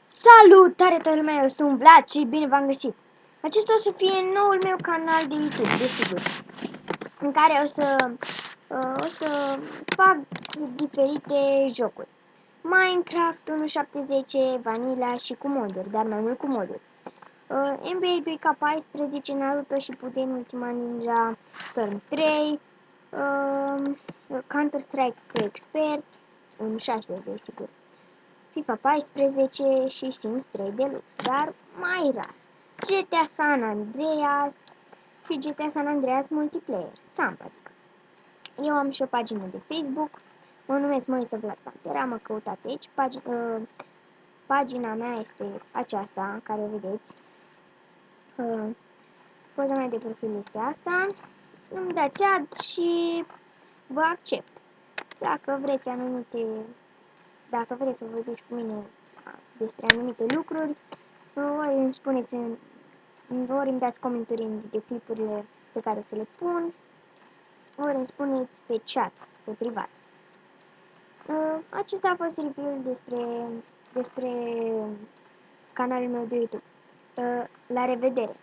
Salutare toată lumea, eu sunt Vlad și bine v-am găsit! Acesta o să fie noul meu canal de YouTube, desigur, în care o să fac diferite jocuri. Minecraft 1.7.10, Vanilla și cu moduri, dar mai mult cu moduri. NBA 2K14, Naruto și Puden Ultima Ninja Turn 3, Counter-Strike pe Expert, 1.6 desigur. FIFA 14 și Sims 3 Deluxe, dar mai rar. GTA San Andreas și GTA San Andreas Multiplayer, SAMP adică. Eu am și o pagină de Facebook, mă numesc Moise Vlad Pantera, mă căutați aici. Pagina mea este aceasta, care o vedeți. Poza mea de profil este asta. Îmi dați ad și vă accept. Dacă vreți să vorbiți cu mine despre anumite lucruri, ori îmi spuneți, ori îmi dați comentarii de clipurile pe care să le pun, ori îmi spuneți pe chat, pe privat. Acesta a fost review-ul despre canalul meu de YouTube. La revedere!